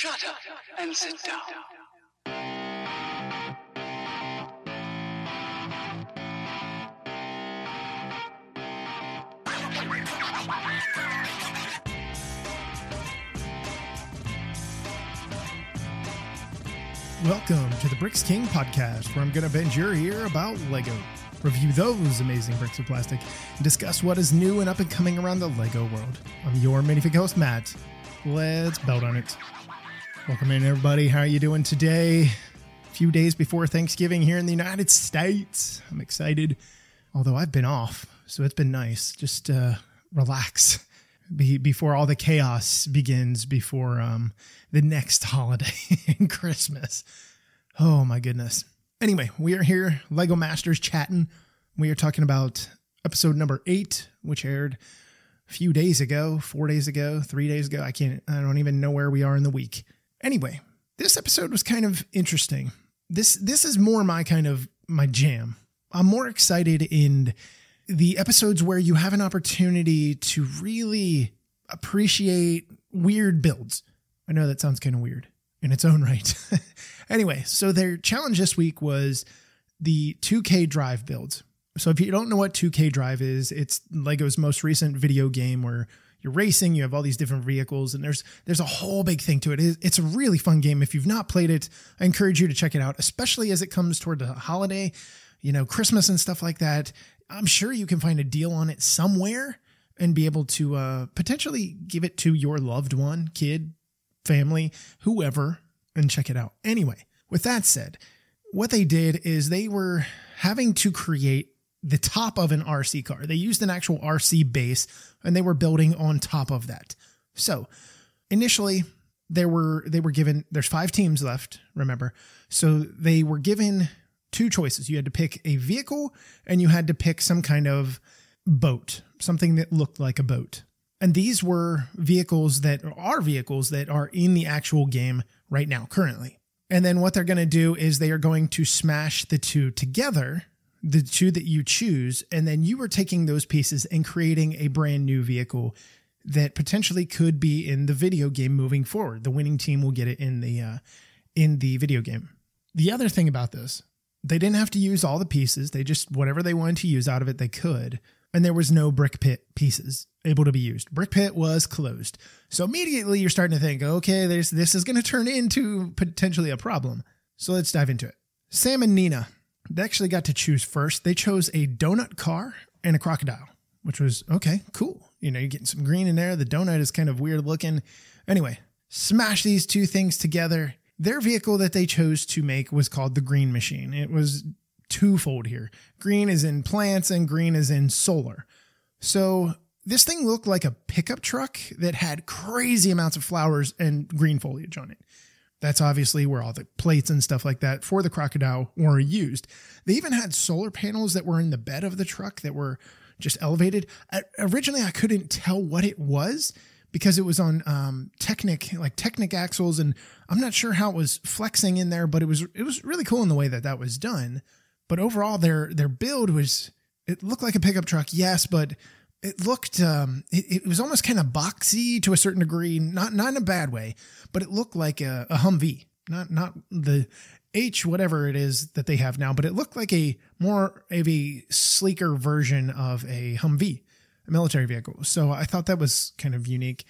Shut up and sit down. Welcome to the Bricks King podcast, where I'm going to bend your ear about Lego, review those amazing bricks of plastic, and discuss what is new and up and coming around the Lego world. I'm your Minifigure host, Matt. Let's build on it. Welcome in, everybody. How are you doing today? A few days before Thanksgiving here in the United States. I'm excited, although I've been off, so it's been nice. Just relax before all the chaos begins before the next holiday and Christmas. Oh my goodness. Anyway, we are here, Lego Masters chatting. We are talking about episode number 8, which aired a few days ago, 4 days ago, 3 days ago. I don't even know where we are in the week. Anyway, this episode was kind of interesting. This is more my jam. I'm more excited in the episodes where you have an opportunity to really appreciate weird builds. I know that sounds kind of weird in its own right. Anyway, so their challenge this week was the 2K Drive builds. So if you don't know what 2K Drive is, it's Lego's most recent video game where you're racing, you have all these different vehicles, and there's a whole big thing to it. It's a really fun game. If you've not played it, I encourage you to check it out, especially as it comes toward the holiday, Christmas and stuff like that. I'm sure you can find a deal on it somewhere and be able to potentially give it to your loved one, kid, family, whoever, and check it out. Anyway, with that said, what they did is they were having to create the top of an RC car. They used an actual RC base and they were building on top of that. So initially they were given, there's 5 teams left, remember. So they were given 2 choices. You had to pick a vehicle and you had to pick some kind of boat, something that looked like a boat. And these were vehicles that are in the actual game right now, currently. And then what they're going to do is they are going to smash the 2 together, the 2 that you choose, and then you are taking those pieces and creating a brand new vehicle that potentially could be in the video game moving forward. The winning team will get it in the video game. The other thing about this, they didn't have to use all the pieces. They just, whatever they wanted to use out of it, they could. And there was no brick pit pieces able to be used. Brick pit was closed. So immediately you're starting to think, okay, this is going to turn into potentially a problem. So let's dive into it. Sam and Nina, they actually got to choose first. They chose a donut car and a crocodile, which was, okay, cool. You're getting some green in there. The donut is kind of weird looking. Anyway, smash these 2 things together. Their vehicle that they chose to make was called the Green Machine. It was twofold here. Green is in plants and green is in solar. So this thing looked like a pickup truck that had crazy amounts of flowers and green foliage on it. That's obviously where all the plates and stuff like that for the crocodile were used. They even had solar panels that were in the bed of the truck that were just elevated. Originally, I couldn't tell what it was because it was on Technic axles, and I'm not sure how it was flexing in there, but it was really cool in the way that was done. But overall, their build it looked like a pickup truck, yes, but it looked, it was almost kind of boxy to a certain degree, not in a bad way, but it looked like a Humvee, not the H, whatever it is that they have now, but it looked like a more of a sleeker version of a Humvee, a military vehicle. So I thought that was kind of unique.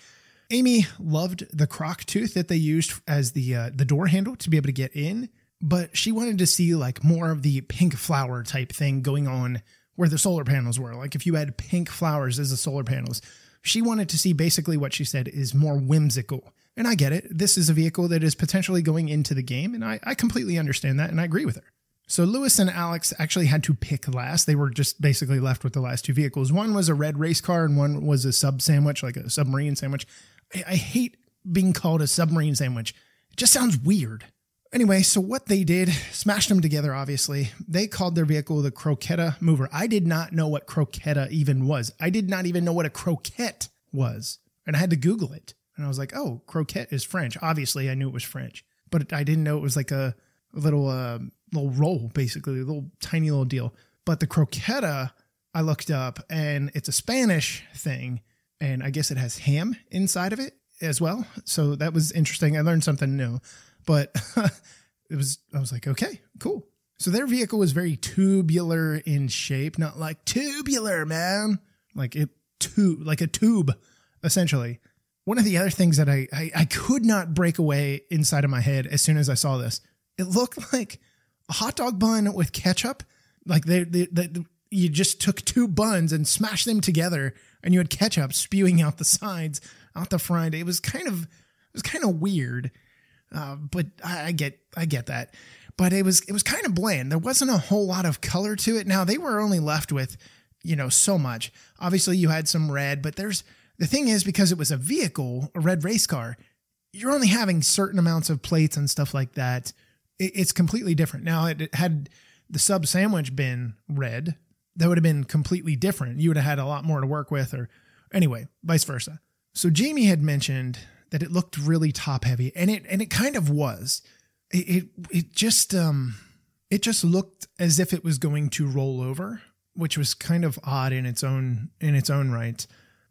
Amy loved the croc tooth that they used as the door handle to be able to get in, but she wanted to see like more of the pink flower type thing going on where the solar panels were. Like if you had pink flowers as the solar panels, she wanted to see basically what she said is more whimsical. And I get it. This is a vehicle that is potentially going into the game, and I completely understand that, and I agree with her. So Lewis and Alex actually had to pick last. They were just basically left with the last 2 vehicles. One was a red race car, and one was a sub sandwich, like a submarine sandwich. I hate being called a submarine sandwich. It just sounds weird. Anyway, so what they did, smashed them together, obviously. They called their vehicle the Croquetta Mover. I did not know what croquetta even was. I did not even know what a croquette was. And I had to Google it. And I was like, oh, croquette is French. Obviously, I knew it was French. But I didn't know it was like a little roll, basically, a little tiny little deal. But the croquetta, I looked up, and it's a Spanish thing. And I guess it has ham inside of it. as well. So that was interesting. I learned something new, but I was like, okay, cool. So their vehicle was very tubular in shape, not like tubular, man. Like a tube, essentially. One of the other things that I could not break away inside of my head as soon as I saw this, it looked like a hot dog bun with ketchup. Like you just took two buns and smashed them together, and you had ketchup spewing out the sides, out the front. It was kind of weird, but I get that. But it was kind of bland. There wasn't a whole lot of color to it. Now they were only left with, so much. Obviously you had some red, but the thing is, because it was a vehicle, a red race car, you're only having certain amounts of plates and stuff like that. It's completely different. Now, it had the sub sandwich been red, that would have been completely different. You would have had a lot more to work with, or anyway, vice versa. So Jamie had mentioned that it looked really top heavy, and it kind of was. It just looked as if it was going to roll over, which was kind of odd in its own right.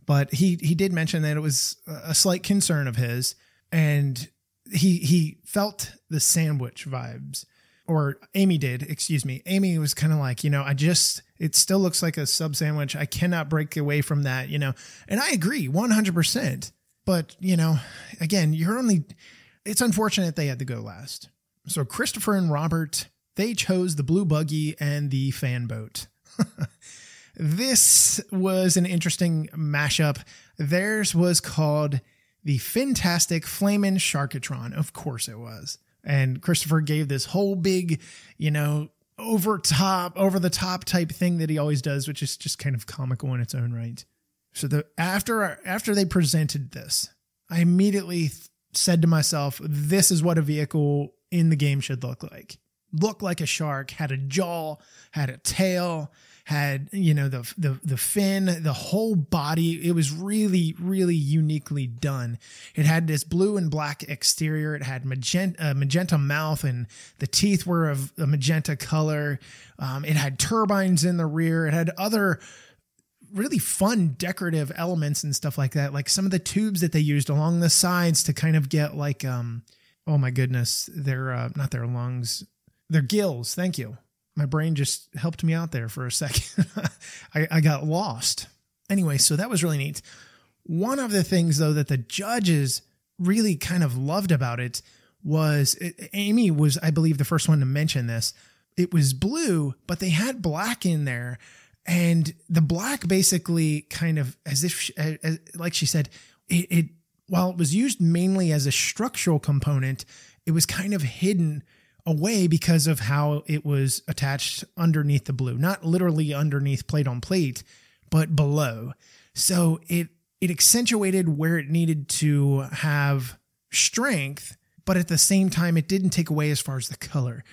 But he did mention that it was a slight concern of his, and he felt the sandwich vibes, or Amy did, excuse me. Amy was kind of like, it still looks like a sub sandwich. I cannot break away from that, and I agree 100%. But, again, it's unfortunate they had to go last. So Christopher and Robert, they chose the blue buggy and the fan boat. This was an interesting mashup. Theirs was called the Fantastic Flamin' Sharkatron. Of course it was. And Christopher gave this whole big, over the top type thing that he always does, which is just kind of comical in its own right. So after they presented this, I immediately said to myself, this is what a vehicle in the game should look like. Look like a shark, had a jaw, had a tail, had, the fin, the whole body. It was really, really uniquely done. It had this blue and black exterior. It had magenta mouth, and the teeth were of a magenta color. It had turbines in the rear. It had other really fun decorative elements and stuff like that. Like some of the tubes that they used along the sides to kind of get like, oh my goodness, they're not their lungs, their gills. Thank you. My brain just helped me out there for a second. I got lost. Anyway, so that was really neat. One of the things, though, that the judges really kind of loved about it was, Amy was, I believe, the first one to mention this. It was blue, but they had black in there. And the black basically kind of, as if, like she said, while it was used mainly as a structural component, it was kind of hidden away because of how it was attached underneath the blue, not literally underneath plate on plate, but below. So it accentuated where it needed to have strength, but at the same time, it didn't take away as far as the color.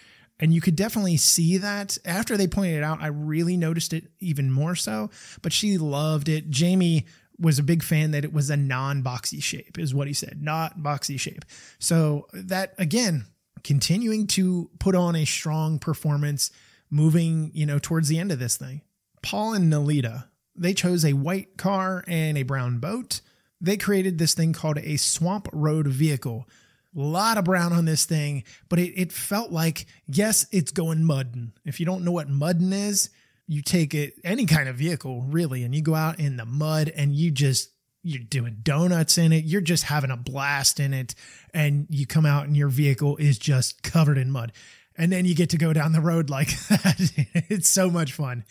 And you could definitely see that. After they pointed it out, I really noticed it even more so, but she loved it. Jamie was a big fan that it was a non-boxy shape, is what he said, not boxy shape. So that, again, continuing to put on a strong performance, moving, towards the end of this thing. Paul and Nalita, they chose a white car and a brown boat. They created this thing called a swamp road vehicle. A lot of brown on this thing, but it felt like, yes, it's going mudding. If you don't know what mudding is, you take any kind of vehicle really, and you go out in the mud and you're doing donuts in it. You're just having a blast in it. And you come out and your vehicle is just covered in mud. And then you get to go down the road like that. It's so much fun.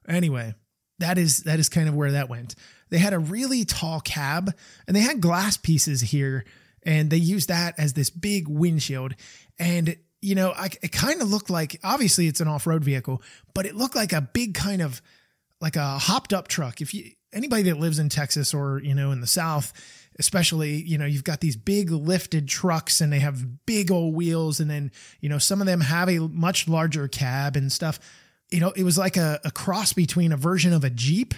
Anyway, that is kind of where that went. They had a really tall cab, and they had glass pieces here, and they used that as this big windshield. And, it kind of looked like, obviously it's an off-road vehicle, but it looked like a big kind of like a hopped up truck. Anybody that lives in Texas or, in the South, especially, you've got these big lifted trucks and they have big old wheels. And then, some of them have a much larger cab and stuff. It was like a cross between a version of a Jeep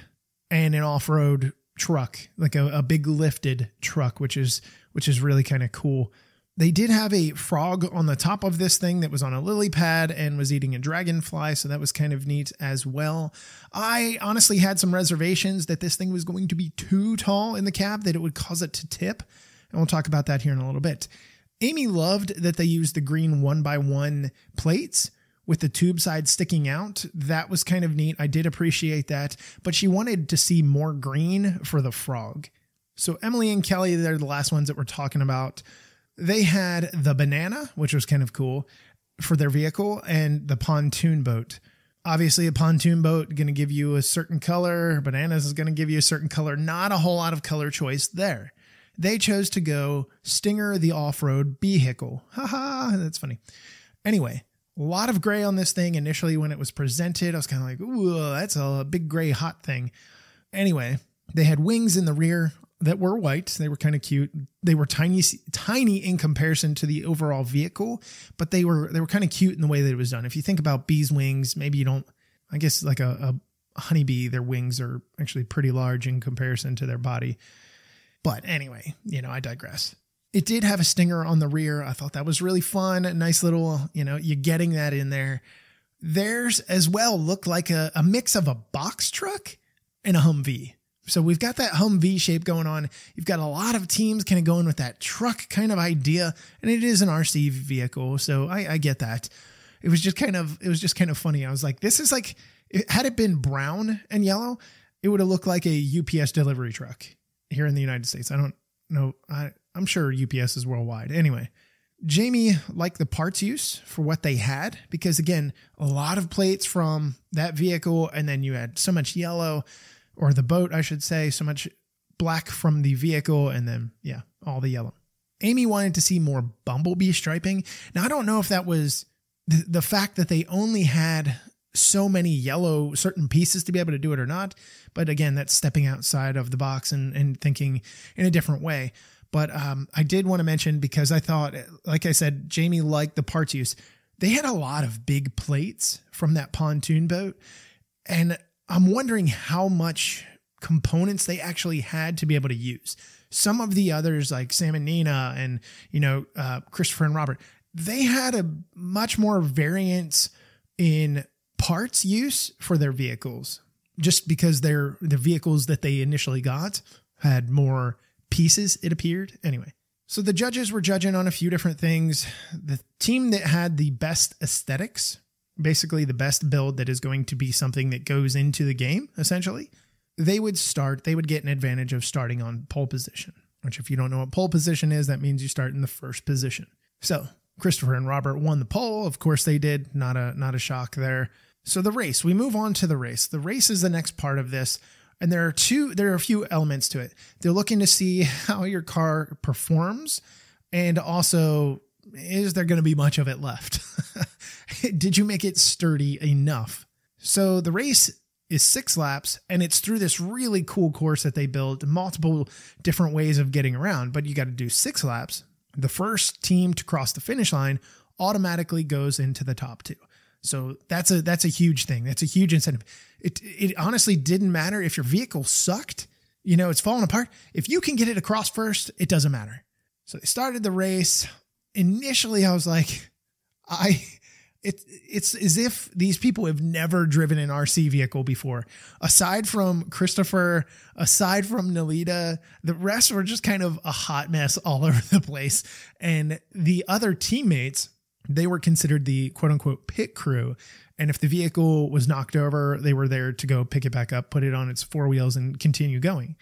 and an off-road truck, like a big lifted truck, which is really kind of cool. They did have a frog on the top of this thing that was on a lily pad and was eating a dragonfly, so that was kind of neat as well. I honestly had some reservations that this thing was going to be too tall in the cab, that it would cause it to tip, And we'll talk about that here in a little bit. Amy loved that they used the green 1x1 plates with the tube side sticking out. That was kind of neat. I did appreciate that, but she wanted to see more green for the frog. So Emily and Kelly, they're the last ones that we're talking about. They had the banana, which was kind of cool for their vehicle, and the pontoon boat. Obviously, a pontoon boat going to give you a certain color. Bananas is going to give you a certain color. Not a whole lot of color choice there. They chose to go Stinger, the off-road vehicle. Haha, that's funny. Anyway, a lot of gray on this thing. Initially, when it was presented, I was kind of like, ooh, that's a big gray hot thing. Anyway, they had wings in the rear that were white. They were kind of cute. They were tiny in comparison to the overall vehicle, but they were kind of cute in the way that it was done. If you think about bees' wings, maybe you don't, I guess like a honeybee, their wings are actually pretty large in comparison to their body. But anyway, I digress. It did have a stinger on the rear. I thought that was really fun. A nice little, you're getting that in there. Theirs as well looked like a mix of a box truck and a Humvee. So we've got that Humvee shape going on. You've got a lot of teams kind of going with that truck kind of idea, and it is an RC vehicle. So I get that. It was just kind of funny. I was like, this is like, had it been brown and yellow, it would have looked like a UPS delivery truck here in the United States. I don't know. I'm sure UPS is worldwide. Anyway, Jamie liked the parts use for what they had, because again, a lot of plates from that vehicle, and then you had so much yellow, or the boat, I should say, so much black from the vehicle, and then, all the yellow. Amy wanted to see more bumblebee striping. Now, I don't know if that was the fact that they only had so many yellow certain pieces to be able to do it or not. But again, that's stepping outside of the box and thinking in a different way. But I did want to mention, because I thought, like I said, Jamie liked the parts use. They had a lot of big plates from that pontoon boat, and I'm wondering how much components they actually had to be able to use. Some of the others, like Sam and Nina and, Christopher and Robert, they had a much more variance in parts use for their vehicles, just because the vehicles that they initially got had more pieces, it appeared. Anyway, so the judges were judging on a few different things. The team that had the best aesthetics, basically the best build that is going to be something that goes into the game, essentially, they would get an advantage of starting on pole position, which, if you don't know what pole position is, that means you start in the first position. So Christopher and Robert won the pole. Of course they did. Not a shock there. So the race, we move on to the race. The race is the next part of this. And there are a few elements to it. They're looking to see how your car performs, and also, is there going to be much of it left? Did you make it sturdy enough? So the race is 6 laps, and it's through this really cool course that they built, multiple different ways of getting around, but you got to do 6 laps. The first team to cross the finish line automatically goes into the top 2. So that's a huge thing. That's a huge incentive. It honestly didn't matter if your vehicle sucked, it's falling apart. If you can get it across first, it doesn't matter. So they started the race. Initially, I was like, it's as if these people have never driven an RC vehicle before. Aside from Christopher, aside from Nalita, the rest were just kind of a hot mess all over the place. And the other teammates, they were considered the quote unquote pit crew. And if the vehicle was knocked over, they were there to go pick it back up, put it on its 4 wheels, and continue going.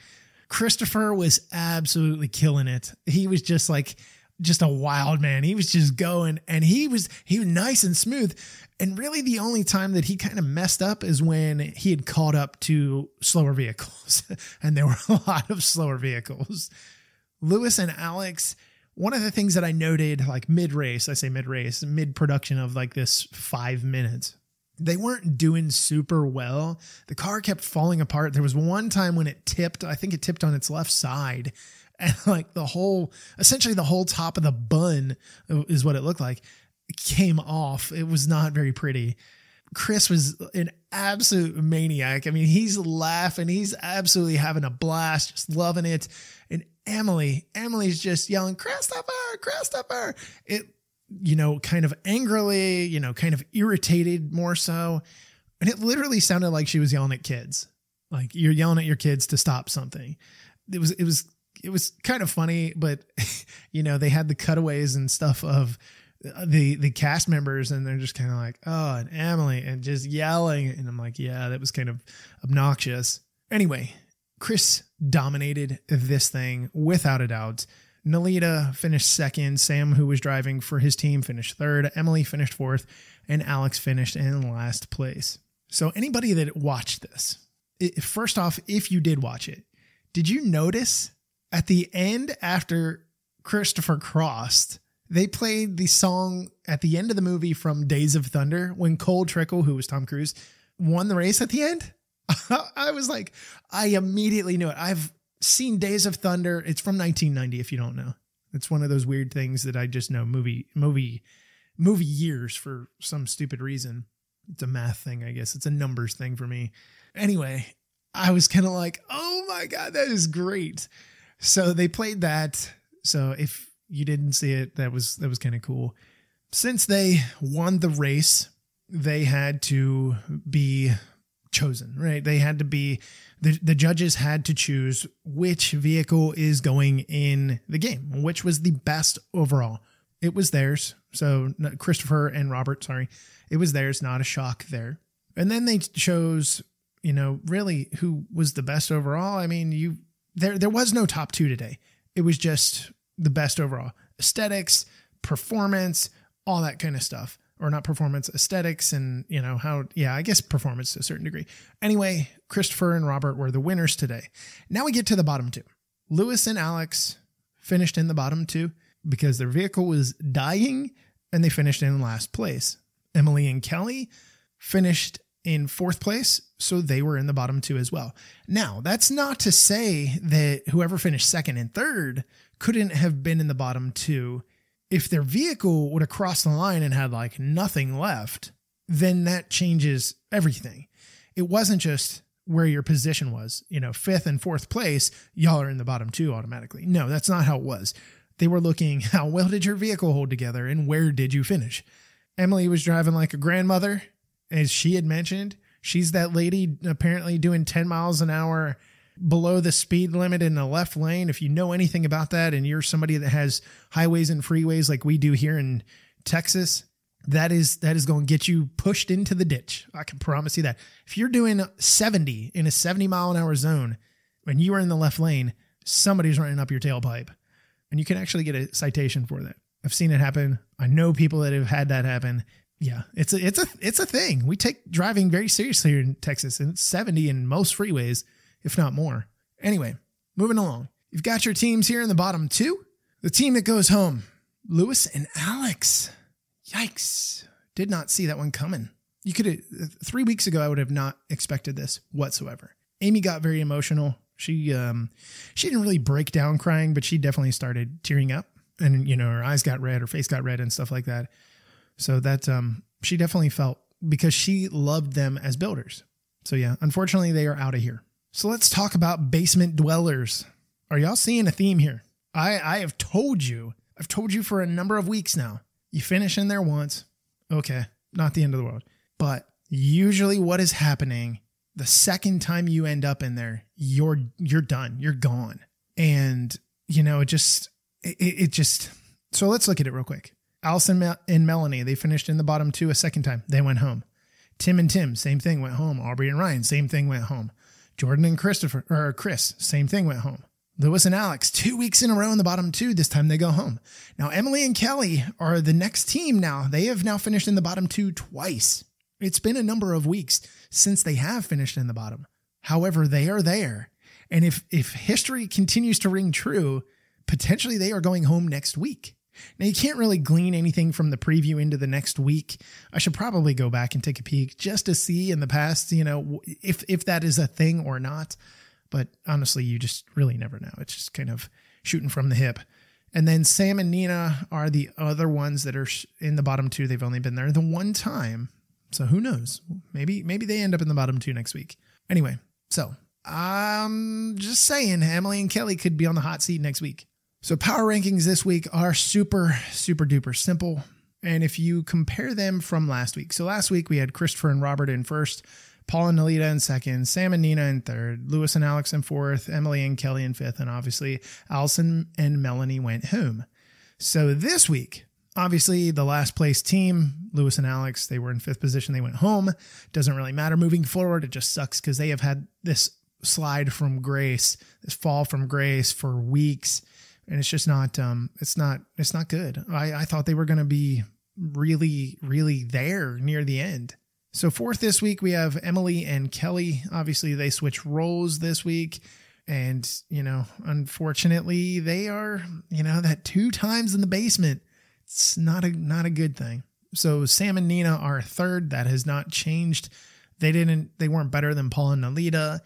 Christopher was absolutely killing it. He was just a wild man. He was just going, and he was nice and smooth. And really the only time that he kind of messed up is when he had caught up to slower vehicles. And there were a lot of slower vehicles. Lewis and Alex, one of the things that I noted, like mid-race, mid-production of like this 5 minutes, they weren't doing super well. The car kept falling apart. There was one time when it tipped. I think it tipped on its left side. And like essentially the whole top of the bun is what it looked like. It came off. It was not very pretty. Chris was an absolute maniac. I mean, he's laughing. He's absolutely having a blast, just loving it. And Emily's just yelling, Christopher. It, kind of angrily, kind of irritated more so. And it literally sounded like she was yelling at kids. Like, you're yelling at your kids to stop something. It was kind of funny, but they had the cutaways and stuff of the cast members, and they're just kind of like, oh, and Emily, and just yelling. And I'm like, yeah, that was kind of obnoxious. Anyway, Chris dominated this thing without a doubt. Nalita finished second. Sam, who was driving for his team, finished third. Emily finished fourth, and Alex finished in last place. So anybody that watched this, first off, if you did watch it, did you notice at the end, after Christopher crossed, they played the song at the end of the movie from Days of Thunder when Cole Trickle, who was Tom Cruise, won the race at the end? I was like, I immediately knew it. I've seen Days of Thunder. It's from 1990, if you don't know. It's one of those weird things that I just know movie years for some stupid reason. It's a math thing, I guess. It's a numbers thing for me. Anyway, I was kind of like, oh my God, that is great. So they played that. So if you didn't see it, that was kind of cool. Since they won the race, they had to be chosen, right? They had to be, the judges had to choose which vehicle is going in the game, which was the best overall. It was theirs. So Christopher and Robert, sorry, it was theirs, not a shock there. And then they chose, really who was the best overall. I mean, there was no top two today. It was just the best overall. Aesthetics, performance, all that kind of stuff. Or not performance, aesthetics, and I guess performance to a certain degree. Anyway, Christopher and Robert were the winners today. Now we get to the bottom two. Lewis and Alex finished in the bottom two because their vehicle was dying, and they finished in last place. Emily and Kelly finished in fourth place, so they were in the bottom two as well. Now, that's not to say that whoever finished second and third couldn't have been in the bottom two. If their vehicle would have crossed the line and had like nothing left, then that changes everything. It wasn't just where your position was, fifth and fourth place, y'all are in the bottom two automatically. No, that's not how it was. They were looking, how well did your vehicle hold together and where did you finish? Emily was driving like a grandmother, as she had mentioned. She's that lady apparently doing 10 miles an hour below the speed limit in the left lane. If you know anything about that and you're somebody that has highways and freeways like we do here in Texas, that is going to get you pushed into the ditch. I can promise you that. If you're doing 70 in a 70 mile an hour zone and you are in the left lane, somebody's running up your tailpipe, and you can actually get a citation for that. I've seen it happen. I know people that have had that happen. Yeah, it's a thing. We take driving very seriously here in Texas, and it's 70 in most freeways, if not more. Anyway, moving along. You've got your teams here in the bottom two. The team that goes home, Lewis and Alex. Yikes. Did not see that one coming. You could have, 3 weeks ago, I would have not expected this whatsoever. Amy got very emotional. She didn't really break down crying, but she definitely started tearing up, and, her eyes got red, her face got red and stuff like that. So that, she definitely felt, because she loved them as builders. So yeah, unfortunately they are out of here. So let's talk about basement dwellers. Are y'all seeing a theme here? I have told you. I've told you for a number of weeks now. You finish in there once. Okay, not the end of the world. But usually what is happening, the second time you end up in there, you're done. You're gone. And, it just... So let's look at it real quick. Allison and Melanie, they finished in the bottom two a second time. They went home. Tim and Tim, same thing, went home. Aubrey and Ryan, same thing, went home. Jordan and Chris, same thing, went home. Lewis and Alex, 2 weeks in a row in the bottom two. This time they go home. Now, Emily and Kelly are the next team now. They have now finished in the bottom two twice. It's been a number of weeks since they have finished in the bottom. However, they are there. And if history continues to ring true, potentially they are going home next week. Now, you can't really glean anything from the preview into the next week. I should probably go back and take a peek just to see in the past, if that is a thing or not. But honestly, you just really never know. It's just kind of shooting from the hip. And then Sam and Nina are the other ones that are in the bottom two. They've only been there the one time. So who knows? Maybe they end up in the bottom two next week. Anyway, so I'm just saying Emily and Kelly could be on the hot seat next week. So power rankings this week are super, super duper simple. And if you compare them from last week, so last week we had Christopher and Robert in first, Paul and Nalita in second, Sam and Nina in third, Lewis and Alex in fourth, Emily and Kelly in fifth, and obviously Allison and Melanie went home. So this week, obviously the last place team, Lewis and Alex, they were in fifth position. They went home. Doesn't really matter moving forward. It just sucks because they have had this slide from grace, this fall from grace for weeks. And it's just not, it's not good. I thought they were going to be really, really there near the end. So fourth this week, we have Emily and Kelly. Obviously they switch roles this week. And, unfortunately they are, that 2 times in the basement. It's not a good thing. So Sam and Nina are third. That has not changed. They weren't better than Paul and Nalita,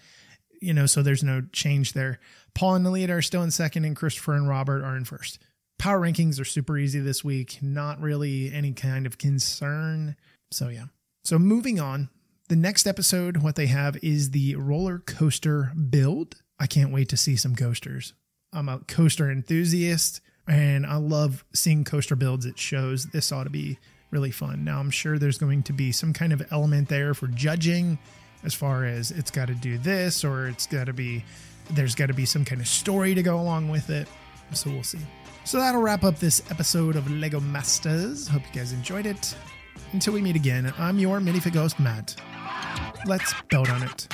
so there's no change there. Paul and Nalita are still in second, and Christopher and Robert are in first. Power rankings are super easy this week. Not really any kind of concern. So yeah. So moving on, the next episode, what they have is the roller coaster build. I can't wait to see some coasters. I'm a coaster enthusiast, and I love seeing coaster builds at shows. This ought to be really fun. Now, I'm sure there's going to be some kind of element there for judging, as far as it's got to do this, or there's got to be some kind of story to go along with it. So we'll see. So that'll wrap up this episode of Lego Masters. Hope you guys enjoyed it. Until we meet again, I'm your minifig host, Matt. Let's build on it.